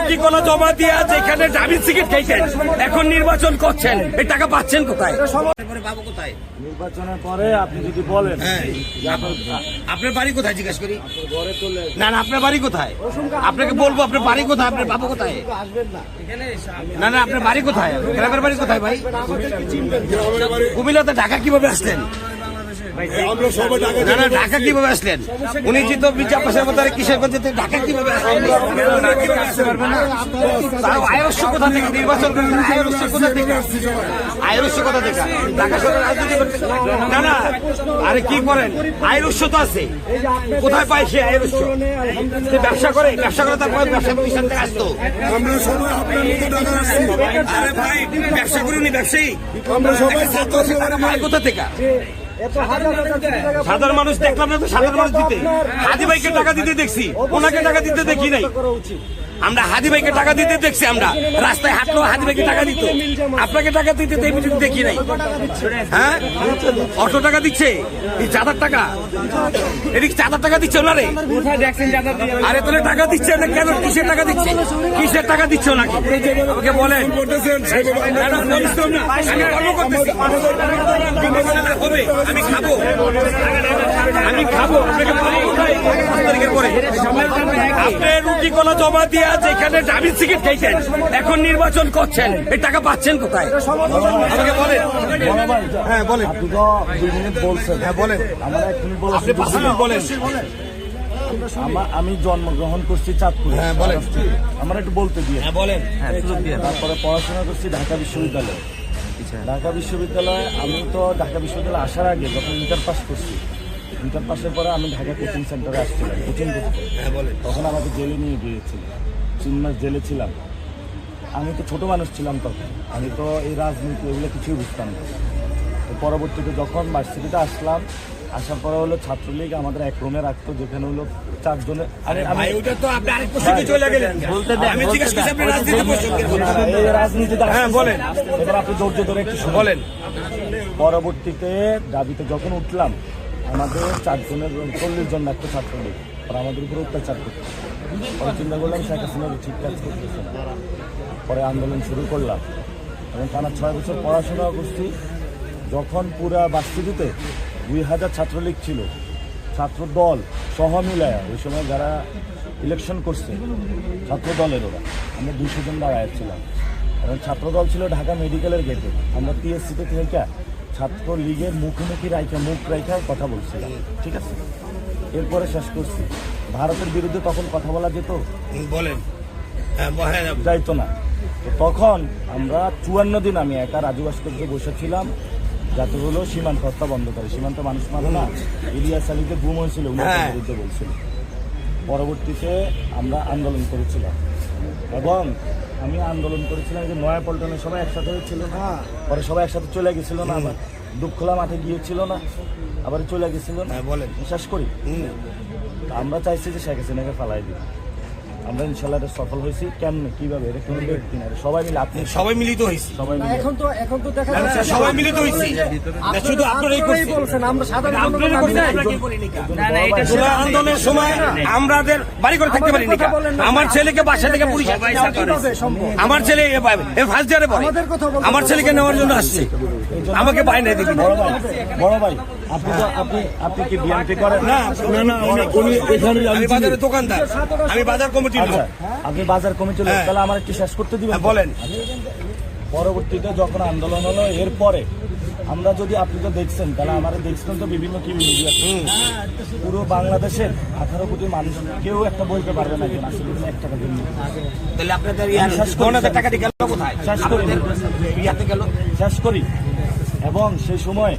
রুটি কলা জমা দিয়ে যেখানে জামিন সিকিট খাইছেন এখন নির্বাচন করছেন, এই টাকা পাচ্ছেন কোথায়? পাবো কোথায়? নির্বাচনের পরে আপনি যদি বলেন আপনার বাড়ি কোথায় জিজ্ঞাসা করি? না না, আপনার বাড়ি কোথায়? আপনাকে বলবো আপনার বাড়ি কোথায়, আপনার বাবু কোথায়? না না, আপনার বাড়ি কোথায়? গ্রামের বাড়ি কোথায় ভাই? কুমিল্লাতে ঢাকা কিভাবে আসলেন? না না, ঢাকা কিভাবে আসলেন? উনি তো চাপাশের মতো কিশোরগঞ্জে ঢাকা কিভাবে আসলেন? আয়স্য কোথা থেকে নির্বাচন করলেন? আয়স্য কোথা থেকে? আয়স্য কোথা থেকে? ঢাকা শহরে রাজনীতি করতে? না না, আরে কি করেন? আয়স্য তো আছে, কোথায় পায় সে আয়স্য? ব্যবসা করে, ব্যবসা করে তারপর ব্যবসা প্রতিষ্ঠান থেকে আসতো। আরে ভাই, ব্যবসা করিনি, ব্যবসায়ী কোথা থেকে? সাধারণ মানুষ দেখলাম না তো, সাধারণ মানুষ দিতে হাদি ভাইকে টাকা দিতে দেখছি, ওনাকে টাকা দিতে দেখি নাই। আমরা হাদি ভাইকে টাকা দিতে দেখছি, আমরা রাস্তায় হাঁটলো হাদি ভাইকে টাকা দিত, আপনাকে টাকা দিতে দেখি নাই। হ্যাঁ, অটো টাকা দিচ্ছে, এই চাঁদার টাকা, এদিকে চাঁদার টাকা দিচ্ছে ওনারে। আরে তোলে টাকা দিচ্ছে না কেন? কিসের টাকা দিচ্ছে? কিসের টাকা দিচ্ছে ওনাকে আমাকে বলেন। আমি খাবো, আমি খাবো, আপনি রুটি কলা জমা দিয়ে যেখানে জামিন সিকিট খাইছেন এখন নির্বাচন করছেন, এই টাকা পাচ্ছেন কোথায় আমাকে বলেন। হ্যাঁ বলেন, আপনি তো 2 মিনিট বলছেন। হ্যাঁ বলেন, আমরা 1 মিনিট বলেন। আমি জন্মগ্রহণ করছি চাঁদপুরে। হ্যাঁ বলেন, আমার একটু বলতে দিয়ে। হ্যাঁ বলেন। তারপরে পড়াশোনা করছি ঢাকা বিশ্ববিদ্যালয়ে। ঢাকা বিশ্ববিদ্যালয়ে আমি তো ঢাকা বিশ্ববিদ্যালয়ে আসার আগে যখন ইন্টার পাস করছি, ইন্টার পাসের পরে আমি ঢাকা কোচিং সেন্টারে আসছিলাম কোচিং করতে। তখন আমাকে জেলে নিয়ে গিয়েছিল, 3 মাস জেলে ছিলাম। আমি তো ছোট মানুষ ছিলাম তখন, আমি তো এই রাজনীতি এগুলো কিছুই বুঝতাম না। পরবর্তীতে যখন ভার্সিটিতে আসলাম, আসার পরে হলো ছাত্রলীগ আমাদের এক রুমে রাখতো, যেখানে হলো 4 জনে। রাজনীতিতে বলেন, এবার আপনি ধৈর্য ধরে একটু বলেন। পরবর্তীতে দাবিতে যখন উঠলাম, আমাদের 4 জনের 40 জন একটা ছাত্রলীগ, আর আমাদের উপরে অত্যাচার করতো। পরে চিন্তা করলাম শেখ হাসিনা ঠিক কাজ করতেছে না, পরে আন্দোলন শুরু করলাম এবং টানা 6 বছর পড়াশোনা করছি। যখন পুরা ভার্সিটিতে 2000 ছাত্রলীগ ছিল, ছাত্র দল সহ মিলায়া ওই সময় যারা ইলেকশন করছে ছাত্র দলের, ওরা আমরা 200 জন দাঁড়াচ্ছিলাম এবং ছাত্র দল ছিল ঢাকা মেডিকেলের গেটে। আমরা টিএসসিতে থেকে ছাত্র লীগের মুখোমুখি মুখ রাইখা কথা বলছিলাম, ঠিক আছে। এরপরে শেষ করছি। ভারতের বিরুদ্ধে তখন কথা বলা যেত, বলেন, যাইতো না। তখন আমরা 54 দিন আমি একা রাজু ভাস্কর্যে বসেছিলাম, যাতে হলো সীমান্ত হত্যা বন্ধ করে। সীমান্ত মানুষ মানে না, ইলিয়াস আলীকে গুম হয়েছিল, উনার বিরুদ্ধে বলছিল। পরবর্তীতে আমরা আন্দোলন করেছিলাম এবং আমি আন্দোলন করেছিলাম যে নয়াপল্টনে সবাই একসাথে হয়েছিল না, পরে সবাই একসাথে চলে গেছিল না, আবার দুঃখলা মাঠে গিয়েছিল না, আবার চলে গেছিল না। বলেন, বিশ্বাস করি আমরা চাইছি যে শেখ হাসিনাকে ফালাই দিই। আমরা ইনশাল্লাহ সফল হয়েছি। কেমন কিভাবে? এটা কোনো ব্যক্তি না, সবাই মিলে, আপনি সবাই মিলিত হয়েছি, সবাই মিলে। এখন তো দেখা যাচ্ছে সবাই মিলিত হয়েছি, শুধু আপনারাই বলছেন, আমরা সাধারণ আন্দোলনের সময় আমাদের বাড়ি করে থাকতে পারিনি। আমার ছেলেকে বাসা থেকে পুলিশ, আমার ছেলে ফার্স্ট ইয়ারে পড়ে, আমার ছেলেকে নেওয়ার জন্য আসছে, আমাকে বাইরে দিবি। বড় ভাই, আপনি কি বিএনপি করেন? না না, উনি এখানে বাজারের দোকানদার, আমি বাজার কমিটি। আপনি বাজার কমিটি লোক, তাহলে আমার একটু শেষ করতে দিবেন? বলেন। পরবর্তীতে যখন আন্দোলন হলো, এরপরে আমরা যদি, আপনি তো দেখছেন, তাহলে আমাদের দেখছেন তো বিভিন্ন টিভি মিডিয়া, পুরো বাংলাদেশের 18 কোটি মানুষ কেউ একটা বলতে পারবে না যে আসলে 1 টাকা দিন। তাহলে আপনাদের শেষ করি। এবং সেই সময়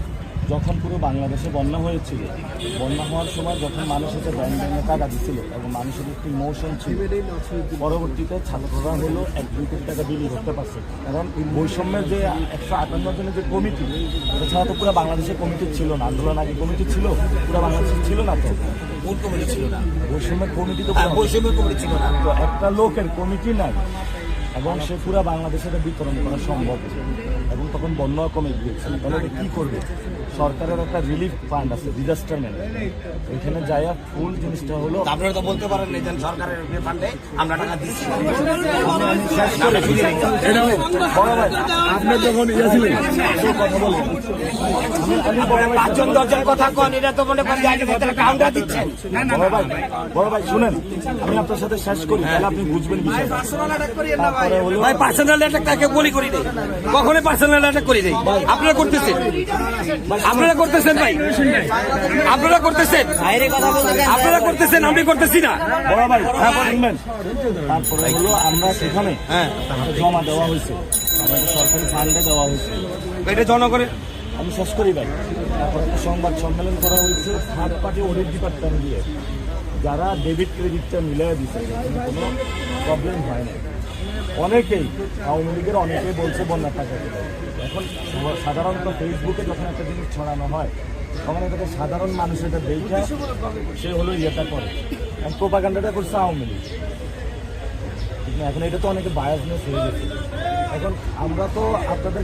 যখন পুরো বাংলাদেশে বন্যা হয়েছিল, বন্যা হওয়ার সময় যখন মানুষ এসে ব্যাংক টাকা দিচ্ছিল এবং মানুষের একটি ইমোশন ছিল, পরবর্তীতে ছাত্ররা হলো 1-2 কোটি টাকা বিলি করতে পারছে। কারণ বৈষম্যের যে 158 জনের যে কমিটি, এটা ছাড়া তো পুরো বাংলাদেশের কমিটি ছিল না। আন্দোলন আগে কমিটি ছিল, পুরো বাংলাদেশে ছিল না। তো কোন কমিটি ছিল না? বৈষম্যের কমিটি তো বৈষম্যের কমিটি ছিল না। তো একটা লোকের কমিটি নাই, এবং সে পুরো বাংলাদেশে এটা বিতরণ করা সম্ভব এবং তখন বন্যা কমে গিয়েছে। তাহলে এটা কি করবে? সরকারের একটা রিলিফ ফান্ড আছে, ডিজাস্টার ম্যানেজমেন্ট, ওইখানে যাইয়া ফুল জিনিসটা হলো আপনারা তো বলতে পারেন না যে সরকারের ফান্ডে আমরা টাকা দিচ্ছি। শেষ করে বড় ভাই আপনি যখন ইয়েছিলেন কথা বলেন, আমি বড় ভাই 5 জন 10 জন কথা কন, এটা তো মনে করেন যে আগে থেকে কাউন্টার দিচ্ছেন। বড় ভাই শুনেন, আমি আপনার সাথে শেষ করি, তাহলে আপনি বুঝবেন বিষয়টা। তারপরে হলো ভাই পার্সোনাল অ্যাটাক তাকে বলি করি দেয়, কখনোই পার্সোনাল অ্যাটাক করি দেয়। আপনারা করতেছেন, আপনারা করতেছেন ভাই, আপনারা করতেছেন, আপনারা করতেছেন, আমি করতেছি না। বড় ভাই শুনবেন, তারপরে হলো আমরা সেখানে জমা দেওয়া হয়েছে, আমাদের সরকারি ফান্ডে দেওয়া হয়েছে। এটা জনগণের আমি শেষ করি ভাই। তারপরে একটা সংবাদ সম্মেলন করা হয়েছে থার্ড পার্টি অডিট ডিপার্টমেন্ট দিয়ে, যারা ডেবিট ক্রেডিটটা মিলিয়ে দিচ্ছে, কোনো প্রবলেম হয় না। অনেকেই আওয়ামী লীগের অনেকেই বলছে বন্যার টাকা দেবে। এখন সাধারণত ফেসবুকে যখন একটা জিনিস ছড়ানো হয় তখন এটাকে সাধারণ মানুষ এটা দেখে সে হলো ইয়েটা করে, প্রোপাগান্ডাটা করছে আওয়ামী লীগ। ঠিক না? এখন এটা তো অনেকে বায়াসনেস হয়ে গেছে। এখন আমরা তো আপনাদের